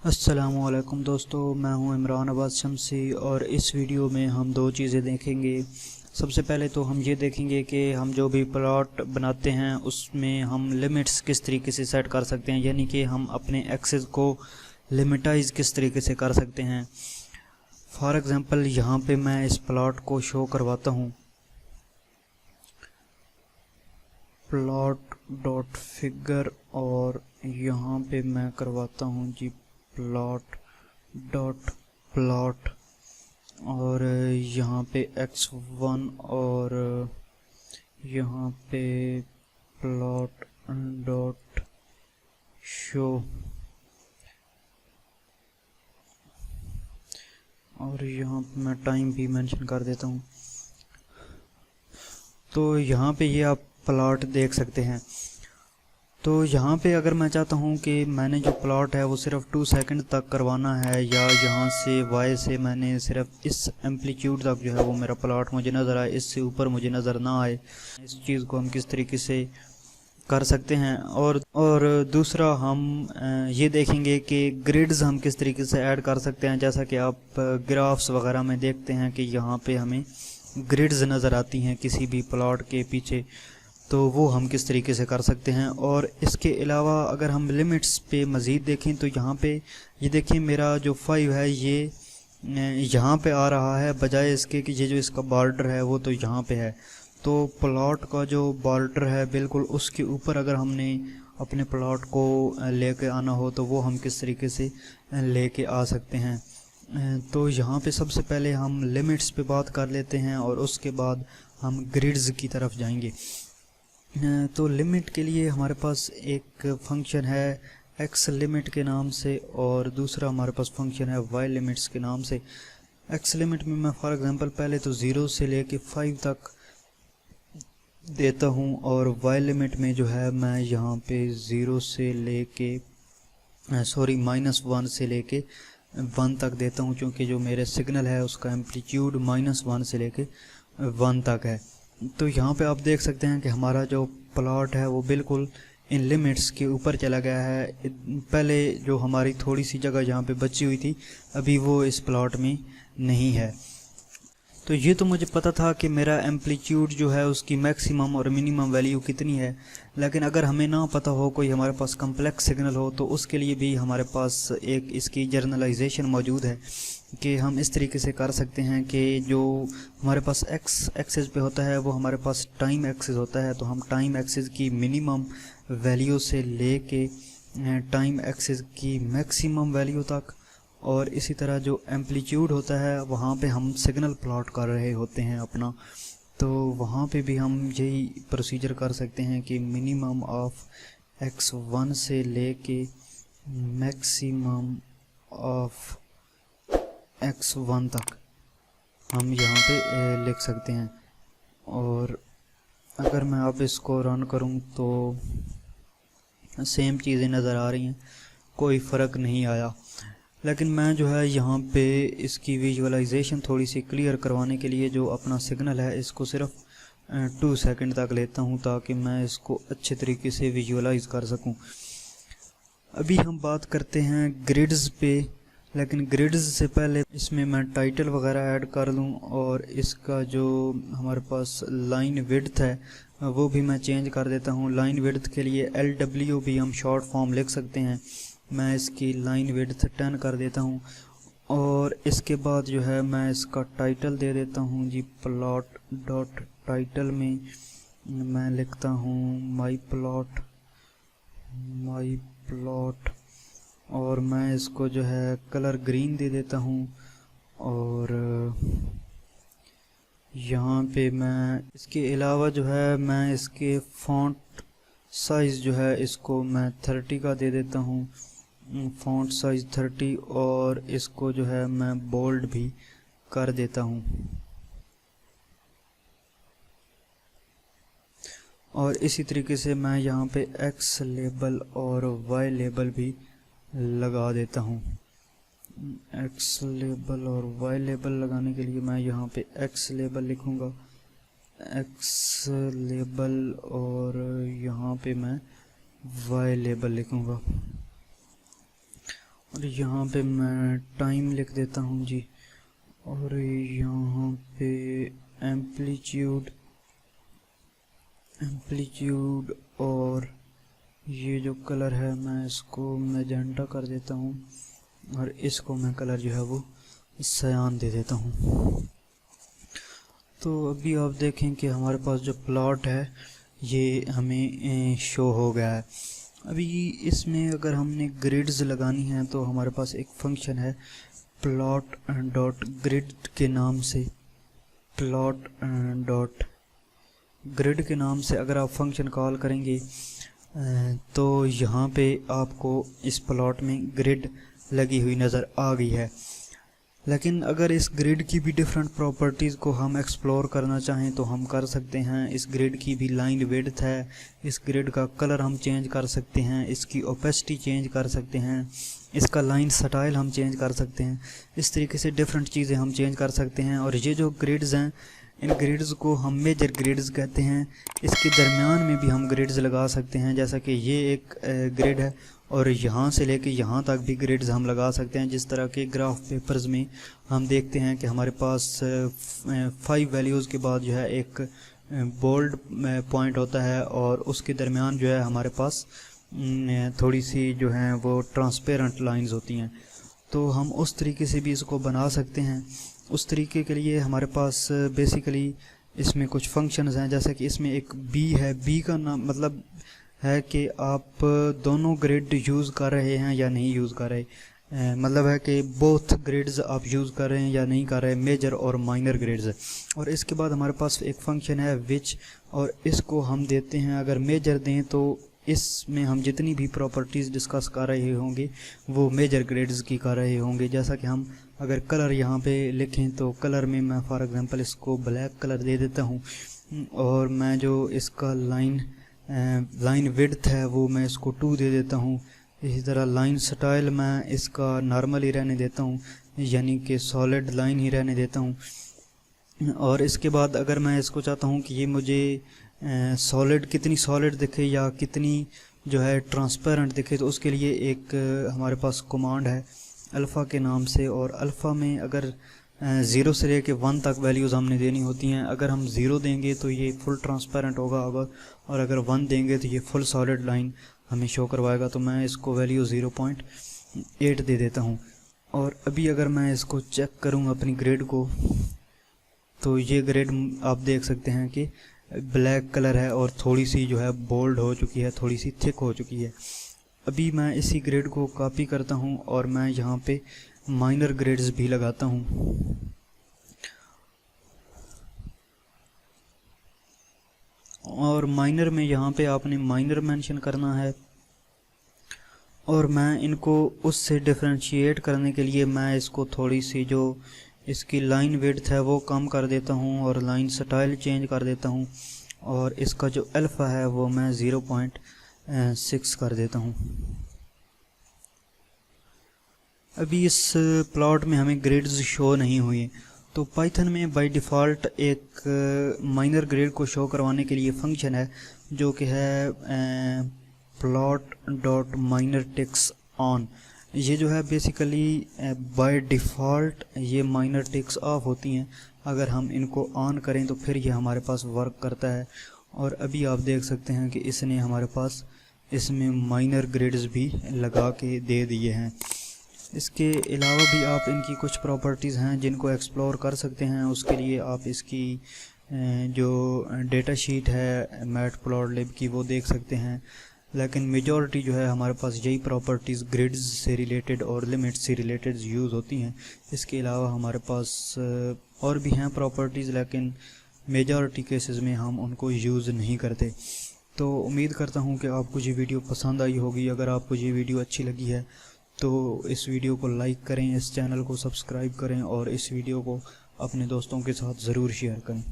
अस्सलामुअलैकुम दोस्तों, मैं हूं इमरान अब्बास शमसी और इस वीडियो में हम दो चीज़ें देखेंगे। सबसे पहले तो हम ये देखेंगे कि हम जो भी प्लॉट बनाते हैं उसमें हम लिमिट्स किस तरीके से सेट कर सकते हैं, यानी कि हम अपने एक्सेस को लिमिटाइज किस तरीके से कर सकते हैं। फॉर एग्ज़ाम्पल यहाँ पे मैं इस प्लॉट को शो करवाता हूँ, प्लॉट डॉट फिगर, और यहाँ पे मैं करवाता हूँ जी प्लॉट डॉट प्लॉट, और यहाँ पे x1 और यहाँ पे प्लॉट डॉट शो, और यहाँ पे मैं टाइम भी मेंशन कर देता हूँ। तो यहाँ पे ये आप प्लॉट देख सकते हैं। तो यहाँ पे अगर मैं चाहता हूँ कि मैंने जो प्लॉट है वो सिर्फ 2 सेकंड तक करवाना है, या यहाँ से y से मैंने सिर्फ इस एम्पलीट्यूड तक जो है वो मेरा प्लॉट मुझे नज़र आए, इससे ऊपर मुझे नज़र ना आए, इस चीज़ को हम किस तरीके से कर सकते हैं। और दूसरा हम ये देखेंगे कि ग्रिड्स हम किस तरीके से ऐड कर सकते हैं। जैसा कि आप ग्राफ्स वगैरह में देखते हैं कि यहाँ पे हमें ग्रिड्स नज़र आती हैं किसी भी प्लॉट के पीछे, तो वो हम किस तरीके से कर सकते हैं। और इसके अलावा अगर हम लिमिट्स पे मज़ीद देखें तो यहाँ पे ये देखें, मेरा जो 5 है ये यहाँ पे आ रहा है, बजाय इसके कि ये जो इसका बॉर्डर है वो तो यहाँ पे है। तो प्लॉट का जो बॉर्डर है बिल्कुल उसके ऊपर अगर हमने अपने प्लॉट को लेके आना हो तो वो हम किस तरीके से लेके आ सकते हैं। तो यहाँ पे सबसे पहले हम लिमिट्स पे बात कर लेते हैं और उसके बाद हम ग्रिड्स की तरफ जाएंगे। तो लिमिट के लिए हमारे पास एक फंक्शन है एक्स लिमिट के नाम से, और दूसरा हमारे पास फंक्शन है वाई लिमिट्स के नाम से। एक्स लिमिट में मैं फॉर एग्जांपल पहले तो 0 से लेके 5 तक देता हूँ, और वाई लिमिट में जो है मैं यहाँ पे 0 से लेके -1 से लेके 1 तक देता हूँ, क्योंकि जो मेरे सिग्नल है उसका एम्पलीट्यूड -1 से लेके 1 तक है। तो यहाँ पे आप देख सकते हैं कि हमारा जो प्लॉट है वो बिल्कुल इन लिमिट्स के ऊपर चला गया है। पहले जो हमारी थोड़ी सी जगह जहाँ पे बची हुई थी अभी वो इस प्लॉट में नहीं है। तो ये तो मुझे पता था कि मेरा एम्पलीट्यूड जो है उसकी मैक्सिमम और मिनिमम वैल्यू कितनी है, लेकिन अगर हमें ना पता हो, कोई हमारे पास कम्प्लेक्स सिग्नल हो, तो उसके लिए भी हमारे पास एक इसकी जर्नलाइजेशन मौजूद है कि हम इस तरीके से कर सकते हैं कि जो हमारे पास एक्स एक्सिस पे होता है वो हमारे पास टाइम एक्सिस होता है, तो हम टाइम एक्सिस की मिनिमम वैल्यू से ले के टाइम एक्सिस की मैक्सिमम वैल्यू तक, और इसी तरह जो एम्पलीट्यूड होता है वहाँ पे हम सिग्नल प्लॉट कर रहे होते हैं अपना, तो वहाँ पे भी हम यही प्रोसीजर कर सकते हैं कि मिनिमम ऑफ x1 से लेके मैक्सिमम ऑफ x1 तक हम यहाँ पे लिख सकते हैं। और अगर मैं अब इसको रन करूँ तो सेम चीज़ें नज़र आ रही हैं, कोई फ़र्क नहीं आया। लेकिन मैं जो है यहाँ पे इसकी विजुअलाइजेशन थोड़ी सी क्लियर करवाने के लिए जो अपना सिग्नल है इसको सिर्फ 2 सेकंड तक लेता हूँ, ताकि मैं इसको अच्छे तरीके से विजुअलाइज कर सकूँ। अभी हम बात करते हैं ग्रिड्स पे, लेकिन ग्रिड्स से पहले इसमें मैं टाइटल वगैरह ऐड कर लूँ, और इसका जो हमारे पास लाइन विड्थ है वो भी मैं चेंज कर देता हूँ। लाइन विड्थ के लिए LW भी हम शॉर्ट फॉर्म लिख सकते हैं। मैं इसकी लाइन विड्थ 10 कर देता हूँ, और इसके बाद जो है मैं इसका टाइटल दे देता हूँ जी प्लॉट डॉट टाइटल में मैं लिखता हूँ माई प्लॉट, और मैं इसको जो है कलर ग्रीन दे देता हूँ। और यहाँ पे मैं इसके अलावा जो है मैं इसके फ़ॉन्ट साइज़ जो है इसको मैं 30 का दे देता हूँ, फ़ॉन्ट साइज़ 30, और इसको जो है मैं बोल्ड भी कर देता हूँ। और इसी तरीके से मैं यहाँ पे X लेबल और Y लेबल भी लगा देता हूँ। X लेबल और Y लेबल लगाने के लिए मैं यहाँ पे X लेबल लिखूँगा, X लेबल, और यहाँ पे मैं Y लेबल लिखूँगा। और यहाँ पे मैं टाइम लिख देता हूँ जी, और यहाँ पे एम्पलीट्यूड और ये जो कलर है मैं इसको मैजेंटा कर देता हूँ, और इसको मैं कलर जो है वो सयान दे देता हूँ। तो अभी आप देखें कि हमारे पास जो प्लॉट है ये हमें शो हो गया है। अभी इसमें अगर हमने ग्रिड्स लगानी है तो हमारे पास एक फंक्शन है प्लॉट डॉट ग्रिड के नाम से, प्लॉट डॉट ग्रिड के नाम से अगर आप फंक्शन कॉल करेंगे तो यहाँ पे आपको इस प्लॉट में ग्रिड लगी हुई नज़र आ गई है। लेकिन अगर इस ग्रिड की भी डिफरेंट प्रॉपर्टीज़ को हम एक्सप्लोर करना चाहें तो हम कर सकते हैं। इस ग्रिड की भी लाइन विड्थ है, इस ग्रिड का कलर हम चेंज कर सकते हैं, इसकी ओपेसिटी चेंज कर सकते हैं, इसका लाइन स्टाइल हम चेंज कर सकते हैं। इस तरीके से डिफरेंट चीज़ें हम चेंज कर सकते हैं। और ये जो ग्रिड्स हैं इन ग्रिड्स को हम मेजर ग्रिड्स कहते हैं। इसके दरमियान में भी हम ग्रिड्स लगा सकते हैं, जैसा कि ये एक ग्रिड है और यहाँ से लेके यहाँ तक भी ग्रिड्स हम लगा सकते हैं। जिस तरह के ग्राफ पेपर्स में हम देखते हैं कि हमारे पास 5 वैल्यूज़ के बाद जो है एक बोल्ड पॉइंट होता है और उसके दरमियान जो है हमारे पास थोड़ी सी जो है वो ट्रांसपेरेंट लाइंस होती हैं। तो हम उस तरीके से भी इसको बना सकते हैं। उस तरीके के लिए हमारे पास बेसिकली इसमें कुछ फंक्शंस हैं, जैसे कि इसमें एक बी है। बी का नाम मतलब है कि आप दोनों ग्रिड यूज़ कर रहे हैं या नहीं यूज़ कर रहे, मतलब है कि बोथ ग्रिड्स आप यूज़ कर रहे हैं या नहीं कर रहे, मेजर और माइनर ग्रिड्स। और इसके बाद हमारे पास एक फंक्शन है विच, और इसको हम देते हैं, अगर मेजर दें तो इसमें हम जितनी भी प्रॉपर्टीज़ डिस्कस कर रहे होंगे वो मेजर ग्रिड्स की कर रहे होंगे। जैसा कि हम अगर कलर यहाँ पे लिखें तो कलर में मैं फॉर एग्जांपल इसको ब्लैक कलर दे देता हूँ, और मैं जो इसका लाइन विड्थ है वो मैं इसको 2 दे देता हूँ। इसी तरह लाइन स्टाइल मैं इसका नॉर्मल ही रहने देता हूँ, यानी कि सॉलिड लाइन ही रहने देता हूँ। और इसके बाद अगर मैं इसको चाहता हूँ कि ये मुझे सॉलिड कितनी सॉलिड दिखे या कितनी जो है ट्रांसपेरेंट दिखे, तो उसके लिए एक हमारे पास कमांड है अल्फ़ा के नाम से। और अल्फ़ा में अगर 0 से लेके 1 तक वैल्यूज़ हमने देनी होती हैं। अगर हम 0 देंगे तो ये फुल ट्रांसपेरेंट होगा, और अगर 1 देंगे तो ये फुल सॉलिड लाइन हमें शो करवाएगा। तो मैं इसको वैल्यू 0.8 दे देता हूँ। और अभी अगर मैं इसको चेक करूँ अपनी ग्रिड को, तो ये ग्रिड आप देख सकते हैं कि ब्लैक कलर है और थोड़ी सी जो है बोल्ड हो चुकी है, थोड़ी सी थिक हो चुकी है। अभी मैं इसी ग्रिड को कॉपी करता हूँ और मैं यहाँ पे माइनर ग्रिड्स भी लगाता हूँ। और माइनर में यहाँ पे आपने माइनर मेंशन करना है, और मैं इनको उससे डिफरेंशिएट करने के लिए मैं इसको थोड़ी सी जो इसकी लाइन विड्थ है वो कम कर देता हूँ और लाइन स्टाइल चेंज कर देता हूँ, और इसका जो अल्फ़ा है वो मैं 0.6 कर देता हूँ। अभी इस प्लॉट में हमें ग्रिड्स शो नहीं हुए, तो पाइथन में बाय डिफ़ॉल्ट एक माइनर ग्रिड को शो करवाने के लिए फंक्शन है जो कि है plot dot minor ticks on. ये जो है बेसिकली बाय डिफ़ॉल्ट ये माइनर टिक्स ऑफ होती हैं, अगर हम इनको ऑन करें तो फिर ये हमारे पास वर्क करता है। और अभी आप देख सकते हैं कि इसने हमारे पास इसमें माइनर ग्रिड्स भी लगा के दे दिए हैं। इसके अलावा भी आप इनकी कुछ प्रॉपर्टीज़ हैं जिनको एक्सप्लोर कर सकते हैं। उसके लिए आप इसकी जो डेटा शीट है मैटप्लॉटलिब की वो देख सकते हैं, लेकिन मेजॉरिटी जो है हमारे पास यही प्रॉपर्टीज़ ग्रिड्स से रिलेटेड और लिमिट्स से रिलेटेड यूज़ होती हैं। इसके अलावा हमारे पास और भी हैं प्रॉपर्टीज़, लेकिन मेजॉरिटी केसेस में हम उनको यूज़ नहीं करते। तो उम्मीद करता हूँ कि आपको ये वीडियो पसंद आई होगी। अगर आपको ये वीडियो अच्छी लगी है तो इस वीडियो को लाइक करें, इस चैनल को सब्सक्राइब करें और इस वीडियो को अपने दोस्तों के साथ ज़रूर शेयर करें।